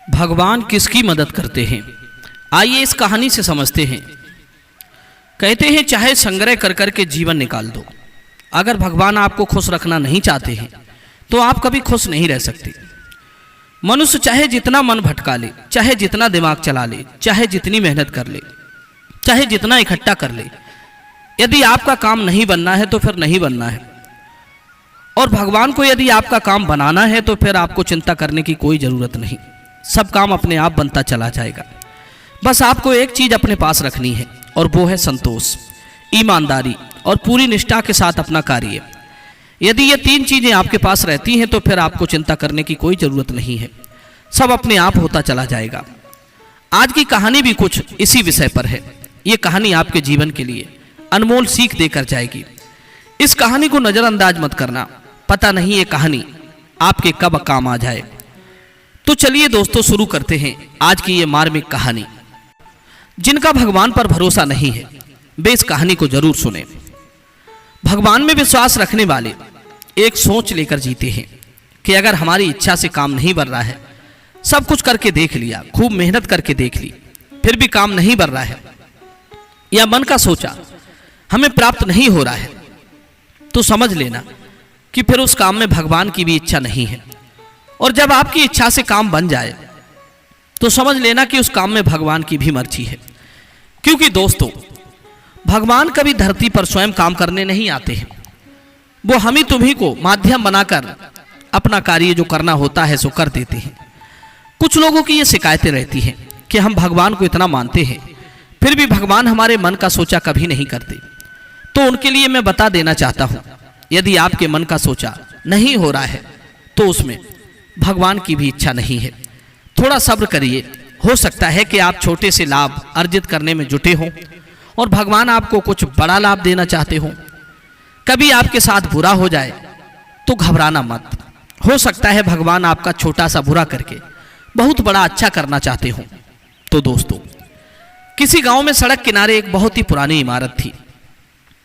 भगवान किसकी मदद करते हैं, आइए इस कहानी से समझते हैं। कहते हैं चाहे संग्रह कर कर के जीवन निकाल दो, अगर भगवान आपको खुश रखना नहीं चाहते हैं तो आप कभी खुश नहीं रह सकते। मनुष्य चाहे जितना मन भटका ले, चाहे जितना दिमाग चला ले, चाहे जितनी मेहनत कर ले, चाहे जितना इकट्ठा कर ले, यदि आपका काम नहीं बनना है तो फिर नहीं बनना है। और भगवान को यदि आपका काम बनाना है तो फिर आपको चिंता करने की कोई ज़रूरत नहीं, सब काम अपने आप बनता चला जाएगा। बस आपको एक चीज़ अपने पास रखनी है और वो है संतोष, ईमानदारी और पूरी निष्ठा के साथ अपना कार्य। यदि ये तीन चीज़ें आपके पास रहती हैं तो फिर आपको चिंता करने की कोई ज़रूरत नहीं है, सब अपने आप होता चला जाएगा। आज की कहानी भी कुछ इसी विषय पर है। ये कहानी आपके जीवन के लिए अनमोल सीख देकर जाएगी। इस कहानी को नज़रअंदाज मत करना, पता नहीं ये कहानी आपके कब काम आ जाए। तो चलिए दोस्तों शुरू करते हैं आज की ये मार्मिक कहानी। जिनका भगवान पर भरोसा नहीं है वे इस कहानी को जरूर सुने। भगवान में विश्वास रखने वाले एक सोच लेकर जीते हैं कि अगर हमारी इच्छा से काम नहीं बन रहा है, सब कुछ करके देख लिया, खूब मेहनत करके देख ली, फिर भी काम नहीं बन रहा है, या मन का सोचा हमें प्राप्त नहीं हो रहा है, तो समझ लेना कि फिर उस काम में भगवान की भी इच्छा नहीं है। और जब आपकी इच्छा से काम बन जाए तो समझ लेना कि उस काम में भगवान की भी मर्जी है। क्योंकि दोस्तों, भगवान कभी धरती पर स्वयं काम करने नहीं आते हैं, वो हम ही तुम्ही को माध्यम बनाकर अपना कार्य जो करना होता है सो कर देते हैं। कुछ लोगों की ये शिकायतें रहती हैं कि हम भगवान को इतना मानते हैं फिर भी भगवान हमारे मन का सोचा कभी नहीं करते। तो उनके लिए मैं बता देना चाहता हूँ, यदि आपके मन का सोचा नहीं हो रहा है तो उसमें भगवान की भी इच्छा नहीं है। थोड़ा सब्र करिए, हो सकता है कि आप छोटे से लाभ अर्जित करने में जुटे हों और भगवान आपको कुछ बड़ा लाभ देना चाहते हों। कभी आपके साथ बुरा हो जाए तो घबराना मत, हो सकता है भगवान आपका छोटा सा बुरा करके बहुत बड़ा अच्छा करना चाहते हों। तो दोस्तों, किसी गांव में सड़क किनारे एक बहुत ही पुरानी इमारत थी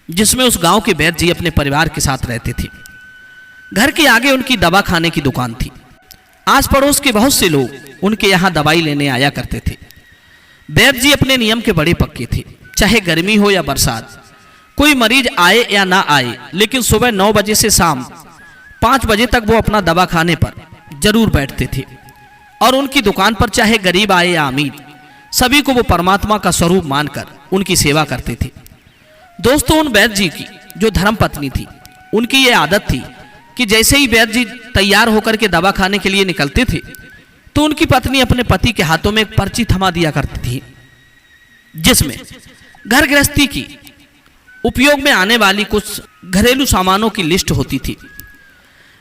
जिसमें उस गांव के वैद्य जी अपने परिवार के साथ रहते थे। घर के आगे उनकी दवा खाने की दुकान थी। आस पड़ोस के बहुत से लोग उनके यहाँ दवाई लेने आया करते थे। वैद्य जी अपने नियम के बड़े पक्के थे, चाहे गर्मी हो या बरसात, कोई मरीज आए या ना आए, लेकिन सुबह 9 बजे से शाम 5 बजे तक वो अपना दवा खाने पर जरूर बैठते थे। और उनकी दुकान पर चाहे गरीब आए या अमीर, सभी को वो परमात्मा का स्वरूप मानकर उनकी सेवा करते थे। दोस्तों, उन वैद्य जी की जो धर्म पत्नी थी, उनकी ये आदत थी कि जैसे ही वैद्य जी तैयार होकर के दवा खाने के लिए निकलते थे तो उनकी पत्नी अपने पति के हाथों में एक पर्ची थमा दिया करती थी जिसमें घर गृहस्थी की उपयोग में आने वाली कुछ घरेलू सामानों की लिस्ट होती थी।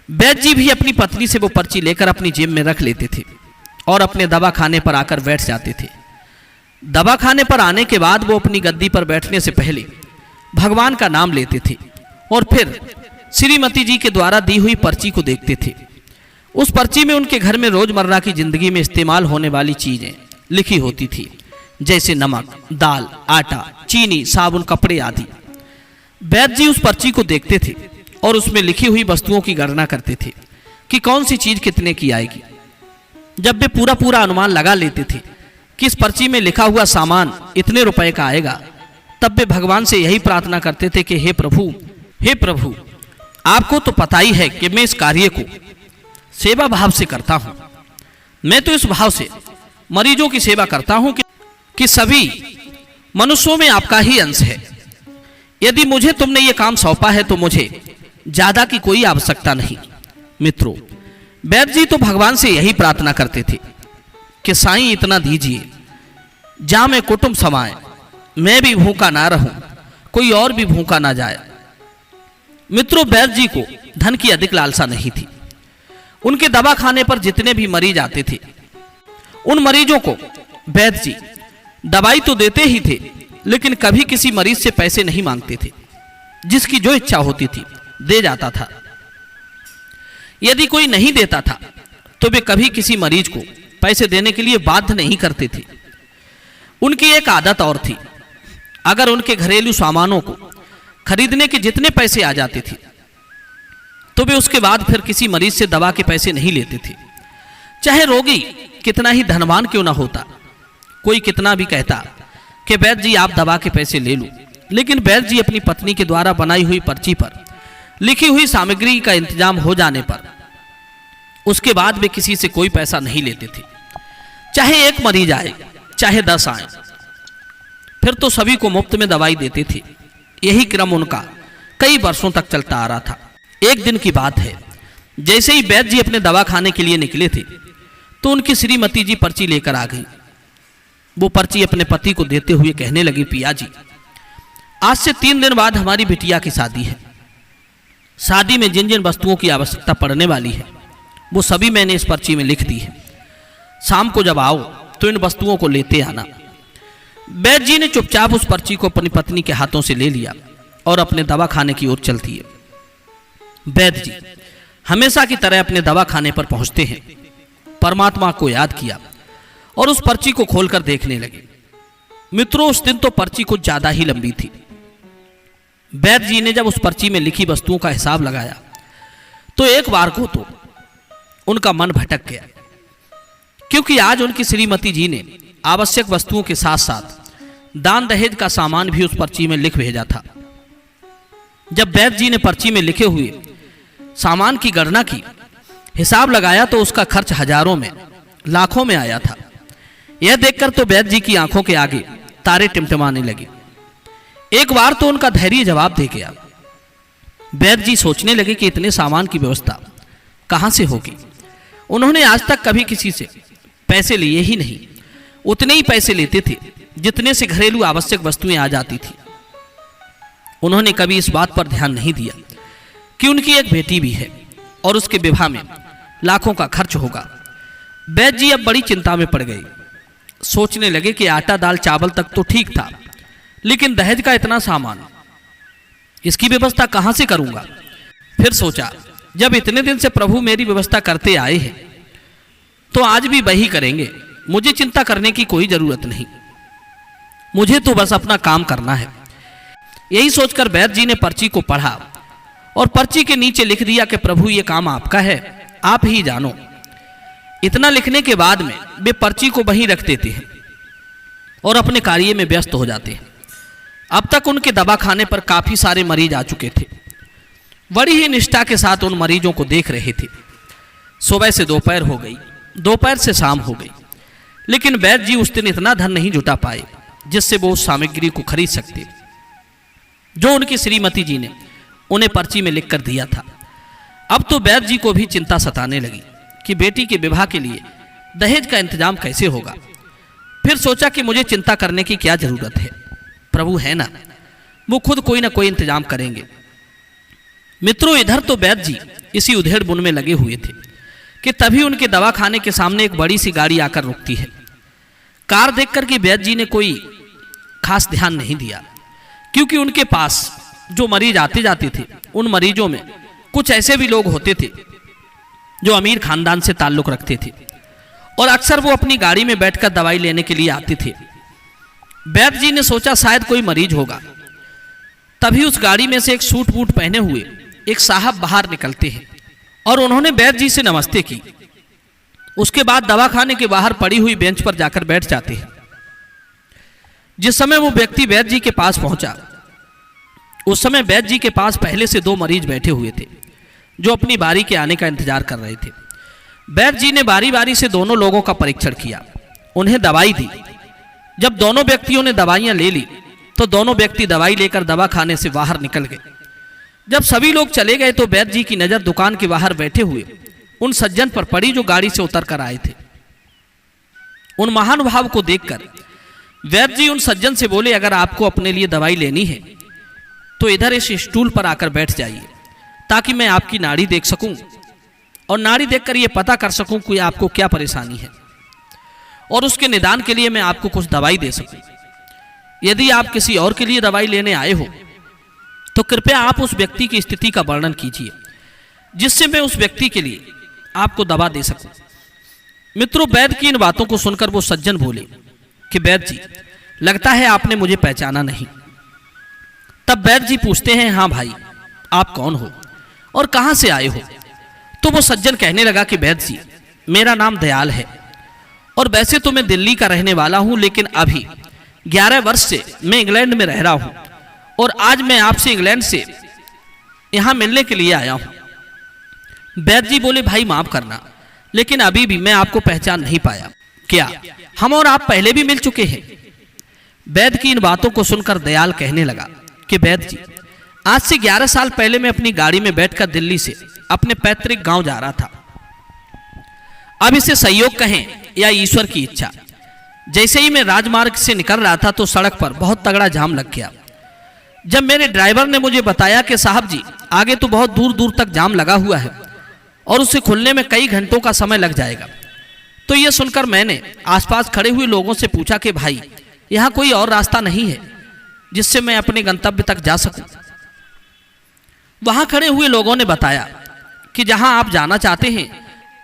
वैद्य जी भी अपनी पत्नी से वो पर्ची लेकर अपनी जेब में रख लेते थे और अपने दवा खाने पर आकर बैठ जाते थे। दवा खाने पर आने के बाद वो अपनी गद्दी पर बैठने से पहले भगवान का नाम लेते थे और फिर श्रीमती जी के द्वारा दी हुई पर्ची को देखते थे। उस पर्ची में उनके घर में रोजमर्रा की जिंदगी में इस्तेमाल होने वाली चीजें लिखी होती थी, जैसे नमक, दाल, आटा, चीनी, साबुन, कपड़े आदि। वैद्य जी उस पर्ची को देखते थे और उसमें लिखी हुई वस्तुओं की गणना करते थे कि कौन सी चीज कितने की आएगी। जब वे पूरा पूरा अनुमान लगा लेते थे कि इस पर्ची में लिखा हुआ सामान इतने रुपए का आएगा, तब वे भगवान से यही प्रार्थना करते थे कि हे प्रभु, आपको तो पता ही है कि मैं इस कार्य को सेवा भाव से करता हूं। मैं तो इस भाव से मरीजों की सेवा करता हूं कि सभी मनुष्यों में आपका ही अंश है। यदि मुझे तुमने ये काम सौंपा है तो मुझे ज्यादा की कोई आवश्यकता नहीं। मित्रों, वैद्य जी तो भगवान से यही प्रार्थना करते थे कि साईं इतना दीजिए जहां मैं कुटुंब समाए, मैं भी भूखा ना रहूं, कोई और भी भूखा ना जाए। मित्रों, वैद्य जी को धन की अधिक लालसा नहीं थी। उनके दवा खाने पर जितने भी मरीज आते थे उन मरीजों को वैद्य जी दवाई तो देते ही थे, लेकिन कभी किसी मरीज से पैसे नहीं मांगते थे। जिसकी जो इच्छा होती थी दे जाता था। यदि कोई नहीं देता था तो वे कभी किसी मरीज को पैसे देने के लिए बाध्य नहीं करते थे। उनकी एक आदत और थी, अगर उनके घरेलू सामानों को खरीदने के जितने पैसे आ जाते थे तो वे उसके बाद फिर किसी मरीज से दवा के पैसे नहीं लेते थे। चाहे रोगी कितना ही धनवान क्यों ना होता, कोई कितना भी कहता कि वैद्य जी आप दवा के पैसे ले लो, लेकिन वैद्य जी अपनी पत्नी के द्वारा बनाई हुई पर्ची पर लिखी हुई सामग्री का इंतजाम हो जाने पर उसके बाद वे किसी से कोई पैसा नहीं लेते थे। चाहे एक मरीज आए चाहे 10 आए, फिर तो सभी को मुफ्त में दवाई देते थे। यही क्रम उनका कई वर्षों तक चलता आ रहा था। एक दिन की बात है, जैसे ही वैद्य जी अपने दवा खाने के लिए निकले थे तो उनकी श्रीमती जी पर्ची लेकर आ गई। वो पर्ची अपने पति को देते हुए कहने लगी, पिया जी, आज से 3 दिन बाद हमारी बिटिया की शादी है। शादी में जिन जिन वस्तुओं की आवश्यकता पड़ने वाली है वो सभी मैंने इस पर्ची में लिख दी है। शाम को जब आओ तो इन वस्तुओं को लेते आना। वैद्य जी ने चुपचाप उस पर्ची को अपनी पत्नी के हाथों से ले लिया और अपने दवा खाने की ओर चल दिए। वैद्य जी हमेशा की तरह अपने दवा खाने पर पहुंचते हैं, परमात्मा को याद किया और उस पर्ची को खोलकर देखने लगे। मित्रों, उस दिन तो पर्ची कुछ ज्यादा ही लंबी थी। वैद्य जी ने जब उस पर्ची में लिखी वस्तुओं का हिसाब लगाया तो एक बार को तो उनका मन भटक गया, क्योंकि आज उनकी श्रीमती जी ने आवश्यक वस्तुओं के साथ साथ दान दहेज का सामान भी उस पर्ची में लिख भेजा था। जब वैद्य जी ने पर्ची में लिखे हुए सामान की गणना की, हिसाब लगाया तो उसका खर्च हजारों में लाखों में आया था। यह देखकर तो वैद्य जी की आंखों के आगे तारे टिमटिमाने लगे। एक बार तो उनका धैर्य जवाब दे गया। वैद्य जी सोचने लगे कि इतने सामान की व्यवस्था कहां से होगी। उन्होंने आज तक कभी किसी से पैसे लिए ही नहीं, उतने ही पैसे लेते थे जितने से घरेलू आवश्यक वस्तुएं आ जाती थी। उन्होंने कभी इस बात पर ध्यान नहीं दिया कि उनकी एक बेटी भी है और उसके विवाह में लाखों का खर्च होगा। वैद्य जी अब बड़ी चिंता में पड़ गए। सोचने लगे कि आटा दाल चावल तक तो ठीक था, लेकिन दहेज का इतना सामान, इसकी व्यवस्था कहां से करूंगा। फिर सोचा, जब इतने दिन से प्रभु मेरी व्यवस्था करते आए हैं तो आज भी वही करेंगे, मुझे चिंता करने की कोई जरूरत नहीं, मुझे तो बस अपना काम करना है। यही सोचकर वैद्य जी ने पर्ची को पढ़ा और पर्ची के नीचे लिख दिया कि प्रभु ये काम आपका है, आप ही जानो। इतना लिखने के बाद में वे पर्ची को वहीं रख देते हैं और अपने कार्य में व्यस्त हो जाते हैं। अब तक उनके दवाखाने पर काफी सारे मरीज आ चुके थे। बड़ी ही निष्ठा के साथ उन मरीजों को देख रहे थे। सुबह से दोपहर हो गई, दोपहर से शाम हो गई, लेकिन वैद्य जी उस दिन इतना धन नहीं जुटा पाए जिससे वो उस सामग्री को खरीद सकते जो उनकी श्रीमती जी ने उन्हें पर्ची में लिखकर दिया था। अब तो वैद्य जी को भी चिंता सताने लगी कि बेटी के विवाह के लिए दहेज का इंतजाम कैसे होगा। फिर सोचा कि मुझे चिंता करने की क्या जरूरत है, प्रभु है ना, वो खुद कोई ना कोई इंतजाम करेंगे। मित्रों, इधर तो वैद्य जी इसी उधेड़ बुन में लगे हुए थे कि तभी उनके दवाखाने के सामने एक बड़ी सी गाड़ी आकर रुकती है। कार देखकर के वैद्य जी ने कोई खास ध्यान नहीं दिया, क्योंकि उनके पास जो मरीज आते जाते थे उन मरीजों में कुछ ऐसे भी लोग होते थे जो अमीर खानदान से ताल्लुक रखते थे और अक्सर वो अपनी गाड़ी में बैठकर दवाई लेने के लिए आते थे। वैद्य जी ने सोचा शायद कोई मरीज होगा। तभी उस गाड़ी में से एक सूट बूट पहने हुए एक साहब बाहर निकलते हैं और उन्होंने वैद्य जी से नमस्ते की। उसके बाद दवाखाने के बाहर पड़ी हुई बेंच पर जाकर बैठ जाते हैं। जिस समय वो व्यक्ति वैद्य जी के पास पहुंचा, उस समय वैद्य जी के पास पहले से 2 मरीज बैठे हुए थे जो अपनी बारी के आने का इंतजार कर रहे थे। वैद्य जी ने बारी बारी से दोनों लोगों का परीक्षण किया, उन्हें दवाई दी। जब दोनों व्यक्तियों ने दवाइयां ले ली तो दोनों व्यक्ति दवाई लेकर दवाखाने से बाहर निकल गए। जब सभी लोग चले गए तो वैद्य जी की नजर दुकान के बाहर बैठे हुए उन सज्जन पर पड़ी जो गाड़ी से उतर कर आए थे। उन महानुभाव को देखकर वैद्य जी उन सज्जन से बोले, अगर आपको अपने लिए दवाई लेनी है तो इधर इस स्टूल पर आकर बैठ जाइए ताकि मैं आपकी नाड़ी देख सकूं और नाड़ी देखकर यह पता कर सकूं कि आपको क्या परेशानी है और उसके निदान के लिए मैं आपको कुछ दवाई दे सकूं। यदि आप किसी और के लिए दवाई लेने आए हो तो कृपया आप उस व्यक्ति की स्थिति का वर्णन कीजिए जिससे मैं उस व्यक्ति के लिए आपको दवा दे सकूं। मित्रों, वैद्य की इन बातों को सुनकर वो सज्जन बोले कि वैद्य जी, लगता है आपने मुझे पहचाना नहीं। तब वैद्य जी पूछते हैं, हाँ भाई, आप कौन हो और कहां से आए हो। तो वो सज्जन कहने लगा कि वैद्य जी, मेरा नाम दयाल है और वैसे तो मैं दिल्ली का रहने वाला हूं, लेकिन अभी 11 वर्ष से मैं इंग्लैंड में रह रहा हूं और आज मैं आपसे इंग्लैंड से यहां मिलने के लिए आया हूं। वैद्य जी बोले, भाई माफ करना, लेकिन अभी भी मैं आपको पहचान नहीं पाया। क्या हम और आप पहले भी मिल चुके हैं? वैद्य की इन बातों को सुनकर दयाल कहने लगा कि वैद्य जी, आज से 11 साल पहले मैं अपनी गाड़ी में बैठकर दिल्ली से अपने पैतृक गांव जा रहा था। अब इसे संयोग कहें या ईश्वर की इच्छा, जैसे ही मैं राजमार्ग से निकल रहा था तो सड़क पर बहुत तगड़ा जाम लग गया। जब मेरे ड्राइवर ने मुझे बताया कि साहब जी, आगे तो बहुत दूर दूर तक जाम लगा हुआ है और उसे खुलने में कई घंटों का समय लग जाएगा, तो यह सुनकर मैंने आसपास खड़े हुए लोगों से पूछा कि भाई, यहाँ कोई और रास्ता नहीं है जिससे मैं अपने गंतव्य तक जा सकूं? वहां खड़े हुए लोगों ने बताया कि जहां आप जाना चाहते हैं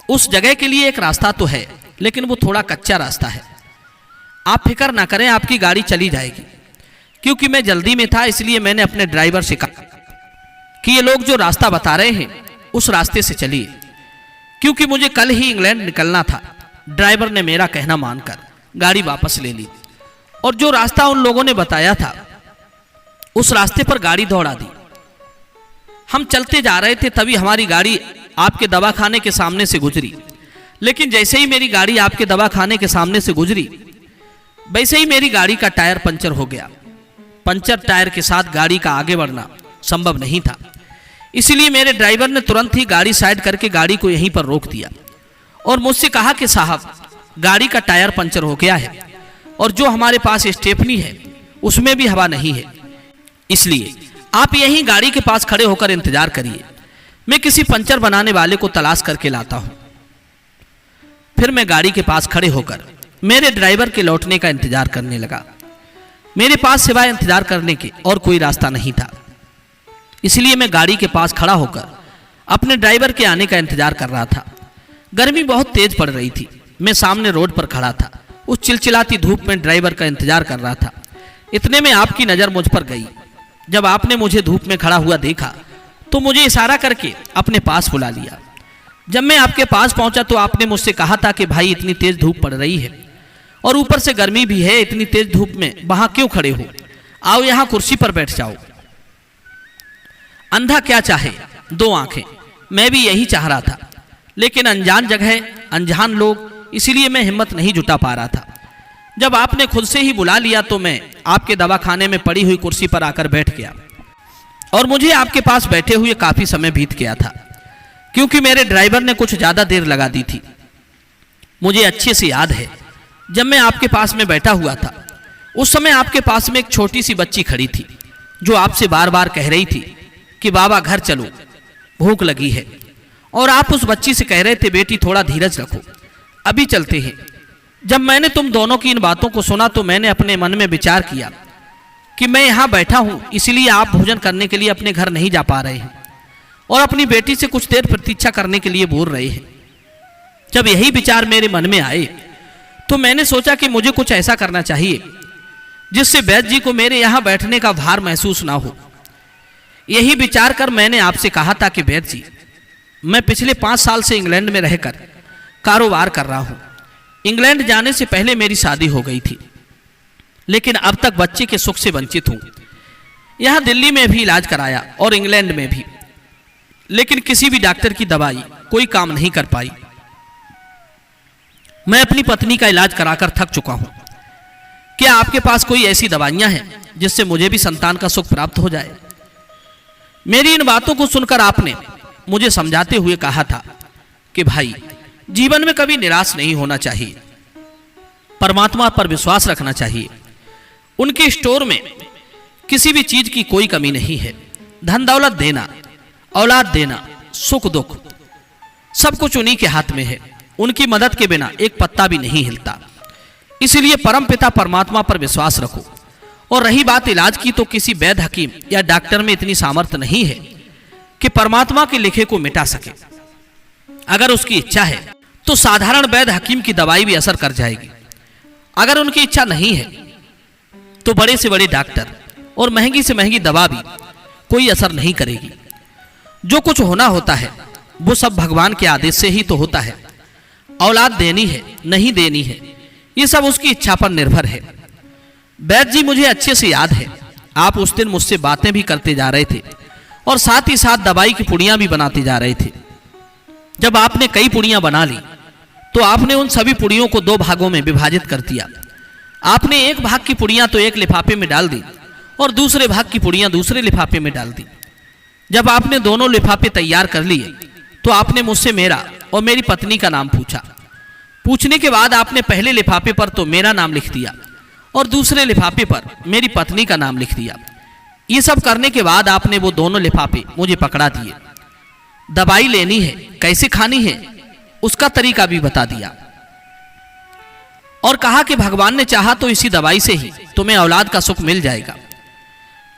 उस जगह के लिए एक रास्ता तो है, लेकिन वो थोड़ा कच्चा रास्ता है। आप फिक्र ना करें, आपकी गाड़ी चली जाएगी। क्योंकि मैं जल्दी में था, इसलिए मैंने अपने ड्राइवर से कहा कि ये लोग जो रास्ता बता रहे हैं उस रास्ते से चलिए, क्योंकि मुझे कल ही इंग्लैंड निकलना था। ड्राइवर ने मेरा कहना मानकर गाड़ी वापस ले ली और जो रास्ता उन लोगों ने बताया था उस रास्ते पर गाड़ी दौड़ा दी। हम चलते जा रहे थे, तभी हमारी गाड़ी आपके दवाखाने के सामने से गुजरी, लेकिन जैसे ही मेरी गाड़ी आपके दवाखाने के सामने से गुजरी, वैसे ही मेरी गाड़ी का टायर पंचर हो गया। पंचर टायर के साथ गाड़ी का आगे बढ़ना संभव नहीं था, इसलिए मेरे ड्राइवर ने तुरंत ही गाड़ी साइड करके गाड़ी को यहीं पर रोक दिया और मुझसे कहा कि साहब, गाड़ी का टायर पंचर हो गया है और जो हमारे पास स्टेपनी है उसमें भी हवा नहीं है, इसलिए आप यहीं गाड़ी के पास खड़े होकर इंतजार करिए, मैं किसी पंचर बनाने वाले को तलाश करके लाता हूं। फिर मैं गाड़ी के पास खड़े होकर मेरे ड्राइवर के लौटने का इंतजार करने लगा। मेरे पास सिवाय इंतजार करने के और कोई रास्ता नहीं था, इसलिए मैं गाड़ी के पास खड़ा होकर अपने ड्राइवर के आने का इंतजार कर रहा था। गर्मी बहुत तेज पड़ रही थी। मैं सामने रोड पर खड़ा था, उस चिलचिलाती धूप में ड्राइवर का इंतजार कर रहा था। इतने में आपकी नजर मुझ पर गई। जब आपने मुझे धूप में खड़ा हुआ देखा तो मुझे इशारा करके अपने पास बुला लिया। जब मैं आपके पास पहुंचा तो आपने मुझसे कहा था कि भाई, इतनी तेज धूप पड़ रही है और ऊपर से गर्मी भी है, इतनी तेज धूप में वहां क्यों खड़े हो, आओ यहां कुर्सी पर बैठ जाओ। अंधा क्या चाहे, दो आंखें, मैं भी यही चाह रहा था, लेकिन अनजान जगह, अनजान लोग, इसीलिए मैं हिम्मत नहीं जुटा पा रहा था। जब आपने खुद से ही बुला लिया तो मैं आपके दवाखाने में पड़ी हुई कुर्सी पर आकर बैठ गया और मुझे आपके पास बैठे हुए काफी समय बीत गया था, क्योंकि मेरे ड्राइवर ने कुछ ज्यादा देर लगा दी थी। मुझे अच्छे से याद है, जब मैं आपके पास में बैठा हुआ था उस समय आपके पास में एक छोटी सी बच्ची खड़ी थी जो आपसे बार बार कह रही थी कि बाबा घर चलो, भूख लगी है, और आप उस बच्ची से कह रहे थे, बेटी थोड़ा धीरज रखो, अभी चलते हैं। जब मैंने तुम दोनों की इन बातों को सुना तो मैंने अपने मन में विचार किया कि मैं यहाँ बैठा हूँ, इसलिए आप भोजन करने के लिए अपने घर नहीं जा पा रहे हैं और अपनी बेटी से कुछ देर प्रतीक्षा करने के लिए बोल रहे हैं। जब यही विचार मेरे मन में आए तो मैंने सोचा कि मुझे कुछ ऐसा करना चाहिए जिससे वैद्य जी को मेरे यहाँ बैठने का भार महसूस ना हो। यही विचार कर मैंने आपसे कहा था कि वैद्य जी, मैं पिछले 5 साल से इंग्लैंड में रहकर कारोबार कर रहा हूँ। इंग्लैंड जाने से पहले मेरी शादी हो गई थी, लेकिन अब तक बच्चे के सुख से वंचित हूँ। यहाँ दिल्ली में भी इलाज कराया और इंग्लैंड में भी, लेकिन किसी भी डॉक्टर की दवाई कोई काम नहीं कर पाई। मैं अपनी पत्नी का इलाज कराकर थक चुका हूँ। क्या आपके पास कोई ऐसी दवाइयाँ हैं जिससे मुझे भी संतान का सुख प्राप्त हो जाए? मेरी इन बातों को सुनकर आपने मुझे समझाते हुए कहा था कि भाई, जीवन में कभी निराश नहीं होना चाहिए, परमात्मा पर विश्वास रखना चाहिए। उनके स्टोर में किसी भी चीज की कोई कमी नहीं है। धन दौलत देना, औलाद देना, सुख दुख, सब कुछ उन्हीं के हाथ में है। उनकी मदद के बिना एक पत्ता भी नहीं हिलता। इसलिए परमपिता परमात्मा पर विश्वास रखो। और रही बात इलाज की, तो किसी वैद्य हकीम या डॉक्टर में इतनी सामर्थ्य नहीं है कि परमात्मा के लिखे को मिटा सके। अगर उसकी इच्छा है तो साधारण वैद्य हकीम की दवाई भी असर कर जाएगी। अगर उनकी इच्छा नहीं है तो बड़े से बड़े डॉक्टर और महंगी से महंगी दवा भी कोई असर नहीं करेगी। जो कुछ होना होता है वो सब भगवान के आदेश से ही तो होता है। औलाद देनी है, नहीं देनी है, ये सब उसकी इच्छा पर निर्भर है। वैद्य जी, मुझे अच्छे से याद है, आप उस दिन मुझसे बातें भी करते जा रहे थे और साथ ही साथ दवाई की पुड़ियां भी बनाते जा रहे थे। जब आपने कई पुड़ियां बना ली तो आपने उन सभी पुड़ियों को 2 भागों में विभाजित कर दिया। आपने एक भाग की पुड़ियां तो एक लिफाफे में डाल दी और दूसरे भाग की पुड़ियां दूसरे लिफाफे में डाल दी। जब आपने दोनों लिफाफे तैयार कर लिए तो आपने मुझसे मेरा और मेरी पत्नी का नाम पूछा। पूछने के बाद आपने पहले लिफाफे पर तो मेरा नाम लिख दिया और दूसरे लिफाफे पर मेरी पत्नी का नाम लिख दिया। ये सब करने के बाद आपने वो दोनों लिफाफे मुझे पकड़ा दिए। दवाई लेनी है, कैसे खानी है, उसका तरीका भी बता दिया और कहा कि भगवान ने चाहा तो इसी दवाई से ही तुम्हें औलाद का सुख मिल जाएगा,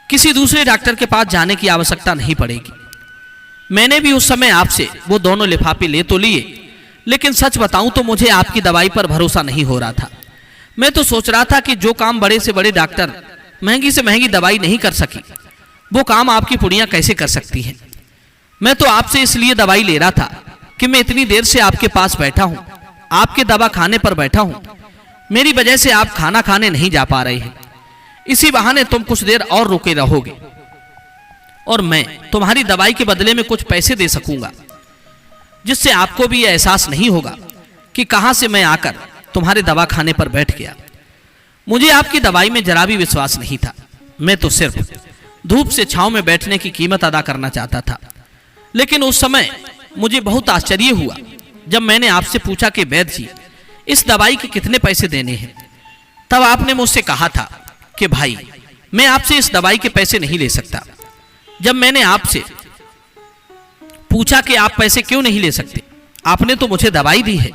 किसी दूसरे डॉक्टर के पास जाने की आवश्यकता नहीं पड़ेगी। मैंने भी उस समय आपसे वो दोनों लिफाफे ले तो लिए, लेकिन सच बताऊं तो मुझे आपकी दवाई पर भरोसा नहीं हो रहा था। मैं तो सोच रहा था कि जो काम बड़े से बड़े डॉक्टर महंगी से महंगी दवाई नहीं कर सकी, वो काम आपकी पुड़ियां कैसे कर सकती हैं। मैं तो आपसे इसलिए दवाई ले रहा था कि मैं इतनी देर से आपके पास बैठा हूं, आपके दवा खाने पर बैठा हूं, मेरी वजह से आप खाना खाने नहीं जा पा रहे हैं। इसी बहाने तुम कुछ देर और रुके रहोगे और मैं तुम्हारी दवाई के बदले में कुछ पैसे दे सकूंगा, जिससे आपको भी यह एहसास नहीं होगा कि कहां से मैं आकर तुम्हारे दवा खाने पर बैठ गया। मुझे आपकी दवाई में जरा भी विश्वास नहीं था। मैं तो सिर्फ धूप से छांव में बैठने की कीमत अदा करना चाहता था। लेकिन उस समय मुझे बहुत आश्चर्य हुआ जब मैंने आपसे पूछा कि वैद्य जी, इस दवाई के कितने पैसे देने हैं। तब आपने मुझसे कहा था कि भाई, मैं आपसे इस दवाई के पैसे नहीं ले सकता। जब मैंने आपसे पूछा कि आप पैसे क्यों नहीं ले सकते, आपने तो मुझे दवाई दी है,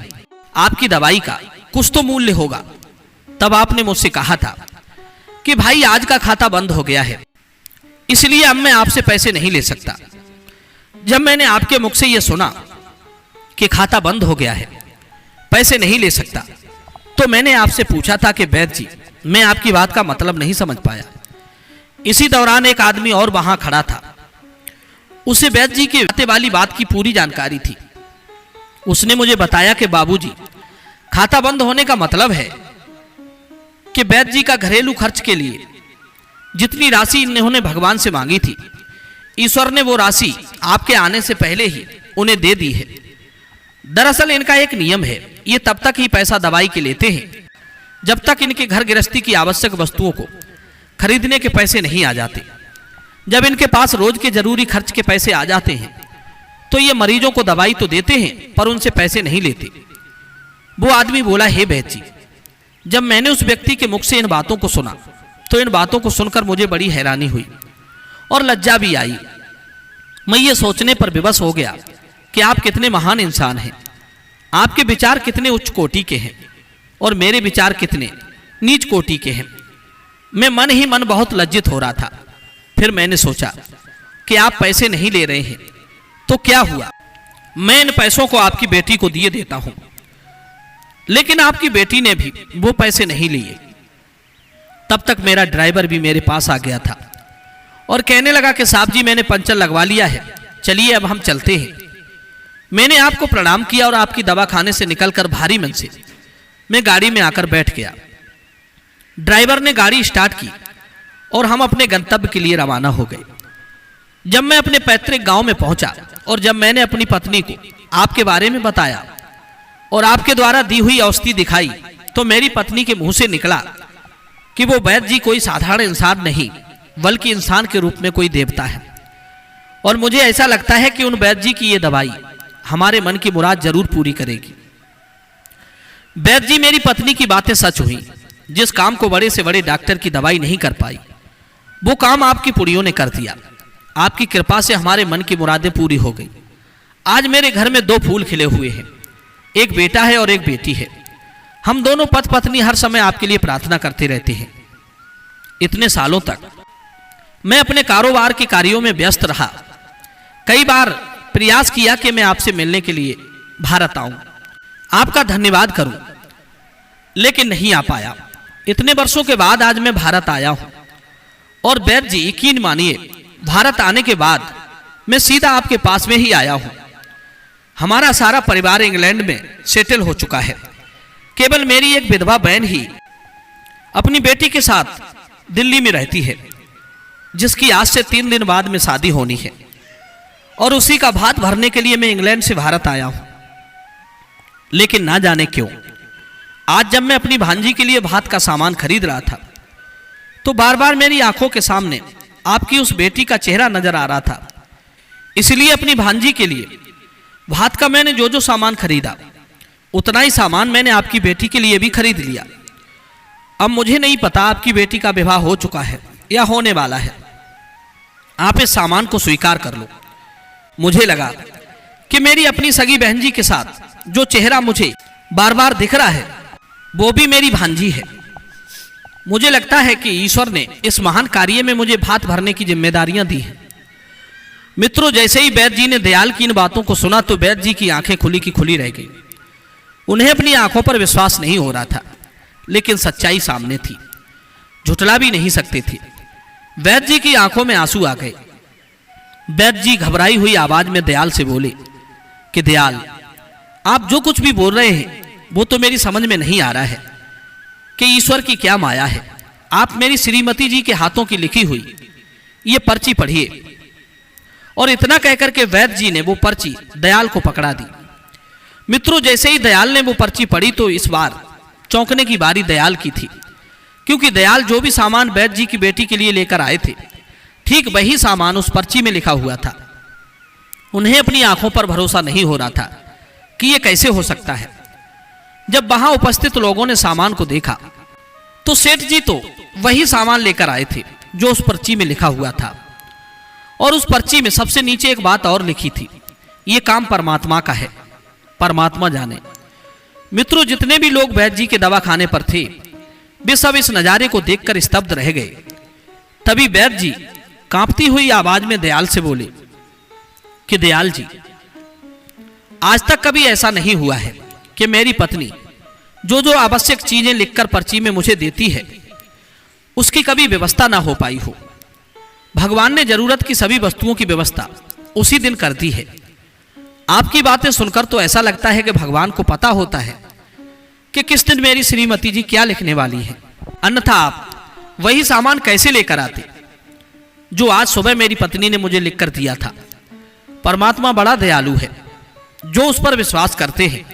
आपकी दवाई का कुछ तो मूल्य होगा। तब आपने मुझसे कहा था कि भाई, आज का खाता बंद हो गया है, इसलिए अब मैं आपसे पैसे नहीं ले सकता। जब मैंने आपके मुख से यह सुना कि खाता बंद हो गया है, पैसे नहीं ले सकता, तो मैंने आपसे पूछा था कि वैद्य जी, मैं आपकी बात का मतलब नहीं समझ पाया। इसी दौरान एक आदमी और वहां खड़ा था। उसे वैद्य जी के बातें वाली बात की पूरी जानकारी थी। उसने मुझे बताया कि बाबूजी, खाता बंद होने का मतलब है कि वैद्य जी का घरेलू खर्च के लिए जितनी राशि इन्होंने भगवान से मांगी थी, ईश्वर ने वो राशि आपके आने से पहले ही उन्हें दे दी है। दरअसल इनका एक नियम है, ये तब तक ही पैसा दवाई के लेते हैं जब तक इनके घर गृहस्थी की आवश्यक वस्तुओं को खरीदने के पैसे नहीं आ जाते। जब इनके पास रोज के जरूरी खर्च के पैसे आ जाते हैं तो ये मरीजों को दवाई तो देते हैं पर उनसे पैसे नहीं लेते। वो आदमी बोला, हे वैद्य जी, जब मैंने उस व्यक्ति के मुख से इन बातों को सुना तो इन बातों को सुनकर मुझे बड़ी हैरानी हुई और लज्जा भी आई। मैं ये सोचने पर विवश हो गया कि आप कितने महान इंसान हैं, आपके विचार कितने उच्च कोटि के हैं और मेरे विचार कितने नीच कोटि के हैं। मैं मन ही मन बहुत लज्जित हो रहा था। फिर मैंने सोचा कि आप पैसे नहीं ले रहे हैं तो क्या हुआ, मैं इन पैसों को आपकी बेटी को दिए देता हूं। लेकिन आपकी बेटी ने भी वो पैसे नहीं लिए। तब तक मेरा ड्राइवर भी मेरे पास आ गया था और कहने लगा कि साहब जी, मैंने पंचर लगवा लिया है, चलिए अब हम चलते हैं। मैंने आपको प्रणाम किया और आपकी दवा खाने से निकलकर भारी मन से मैं गाड़ी में आकर बैठ गया। ड्राइवर ने गाड़ी स्टार्ट की और हम अपने गंतव्य के लिए रवाना हो गए। जब मैं अपने पैतृक गांव में पहुंचा और जब मैंने अपनी पत्नी को आपके बारे में बताया और आपके द्वारा दी हुई औषधि दिखाई तो मेरी पत्नी के मुंह से निकला कि वो वैद्य जी कोई साधारण इंसान नहीं बल्कि इंसान के रूप में कोई देवता है। और मुझे ऐसा लगता है कि उन वैद्य जी की ये दवाई हमारे मन की मुराद जरूर पूरी करेगी। वैद्य जी, मेरी पत्नी की बातें सच हुई। जिस काम को बड़े से बड़े डॉक्टर की दवाई नहीं कर पाई, वो काम आपकी पुड़ियों ने कर दिया। आपकी कृपा से हमारे मन की मुरादें पूरी हो गई। आज मेरे घर में 2 फूल खिले हुए हैं, एक बेटा है और एक बेटी है। हम दोनों पति पत्नी हर समय आपके लिए प्रार्थना करते रहते हैं। इतने सालों तक मैं अपने कारोबार के कार्यों में व्यस्त रहा। कई बार प्रयास किया कि मैं आपसे मिलने के लिए भारत आऊं, आपका धन्यवाद करूं, लेकिन नहीं आ पाया। इतने वर्षों के बाद आज मैं भारत आया हूं और वैद्य जी, यकीन मानिए, भारत आने के बाद मैं सीधा आपके पास में ही आया हूं। हमारा सारा परिवार इंग्लैंड में सेटल हो चुका है। केवल मेरी एक विधवा बहन ही अपनी बेटी के साथ दिल्ली में रहती है, जिसकी आज से 3 दिन बाद में शादी होनी है, और उसी का भात भरने के लिए मैं इंग्लैंड से भारत आया हूं। लेकिन ना जाने क्यों आज जब मैं अपनी भांजी के लिए भात का सामान खरीद रहा था तो बार बार मेरी आंखों के सामने आपकी उस बेटी का चेहरा नजर आ रहा था। इसलिए अपनी भांजी के लिए भात का मैंने जो जो सामान खरीदा उतना ही सामान मैंने आपकी बेटी के लिए भी खरीद लिया। अब मुझे नहीं पता आपकी बेटी का विवाह हो चुका है या होने वाला है। आप इस सामान को स्वीकार कर लो। मुझे लगा कि मेरी अपनी सगी बहन जी के साथ जो चेहरा मुझे बार बार दिख रहा है वो भी मेरी भांजी है। मुझे लगता है कि ईश्वर ने इस महान कार्य में मुझे भात भरने की जिम्मेदारियां दी हैं। मित्रों, जैसे ही वैद्य जी ने दयाल की इन बातों को सुना तो वैद्य जी की आंखें खुली की खुली रह गई। उन्हें अपनी आंखों पर विश्वास नहीं हो रहा था, लेकिन सच्चाई सामने थी, झुठला भी नहीं सकते थे। वैद्य जी की आंखों में आंसू आ गए। वैद्य जी घबराई हुई आवाज में दयाल से बोले कि दयाल, आप जो कुछ भी बोल रहे हैं वो तो मेरी समझ में नहीं आ रहा है कि ईश्वर की क्या माया है। आप मेरी श्रीमती जी के हाथों की लिखी हुई ये पर्ची पढ़िए। और इतना कहकर के वैद्य जी ने वो पर्ची दयाल को पकड़ा दी। मित्रों, जैसे ही दयाल ने वो पर्ची पढ़ी तो इस बार चौंकने की बारी दयाल की थी, क्योंकि दयाल जो भी सामान वैद्य जी की बेटी के लिए लेकर आए थे ठीक वही सामान उस पर्ची में लिखा हुआ था। उन्हें अपनी आंखों पर भरोसा नहीं हो रहा था कि ये कैसे हो सकता है। जब वहां उपस्थित लोगों ने सामान को देखा तो सेठ जी तो वही सामान लेकर आए थे जो उस पर्ची में लिखा हुआ था, और उस पर्ची में सबसे नीचे एक बात और लिखी थी, ये काम परमात्मा का है, परमात्मा जाने। मित्रों, जितने भी लोग वैद्य जी के दवाखाने पर थे वे सब इस नजारे को देखकर स्तब्ध रह गए। तभी वैद्य जी कांपती हुई आवाज में दयाल से बोले कि दयाल जी, आज तक कभी ऐसा नहीं हुआ है कि मेरी पत्नी जो जो आवश्यक चीजें लिखकर पर्ची में मुझे देती है उसकी कभी व्यवस्था ना हो पाई हो। भगवान ने जरूरत की सभी वस्तुओं की व्यवस्था उसी दिन कर दी है। आपकी बातें सुनकर तो ऐसा लगता है कि भगवान को पता होता है कि किस दिन मेरी श्रीमती जी क्या लिखने वाली है, अन्यथा आप वही सामान कैसे लेकर आते जो आज सुबह मेरी पत्नी ने मुझे लिखकर दिया था। परमात्मा बड़ा दयालु है, जो उस पर विश्वास करते हैं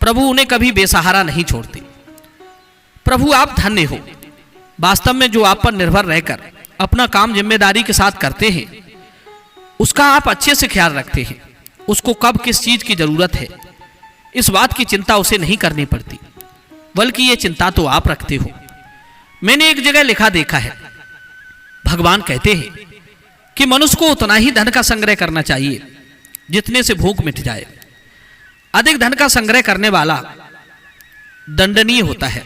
प्रभु उन्हें कभी बेसहारा नहीं छोड़ते। प्रभु आप धन्य हो। वास्तव में जो आप पर निर्भर रहकर अपना काम जिम्मेदारी के साथ करते हैं उसका आप अच्छे से ख्याल रखते हैं। उसको कब किस चीज की जरूरत है इस बात की चिंता उसे नहीं करनी पड़ती, बल्कि ये चिंता तो आप रखते हो। मैंने एक जगह लिखा देखा है, भगवान कहते हैं कि मनुष्य को उतना ही धन का संग्रह करना चाहिए जितने से भूख मिट जाए। अधिक धन का संग्रह करने वाला दंडनीय होता है,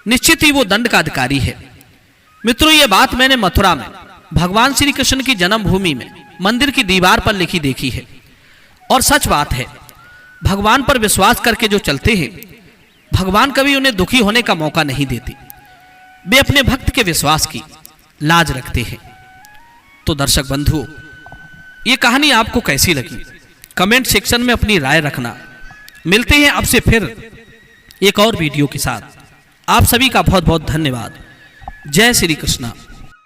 निश्चित ही वो दंड का अधिकारी है। मित्रों, ये बात मैंने मथुरा में भगवान श्री कृष्ण की जन्मभूमि में मंदिर की दीवार पर लिखी देखी है, और सच बात है। भगवान पर विश्वास करके जो चलते हैं भगवान कभी उन्हें दुखी होने का मौका नहीं देते। वे अपने भक्त के विश्वास की लाज रखते हैं। तो दर्शक बंधुओं, ये कहानी आपको कैसी लगी कमेंट सेक्शन में अपनी राय रखना। मिलते हैं आपसे फिर एक और वीडियो के साथ। आप सभी का बहुत बहुत धन्यवाद। जय श्री कृष्णा।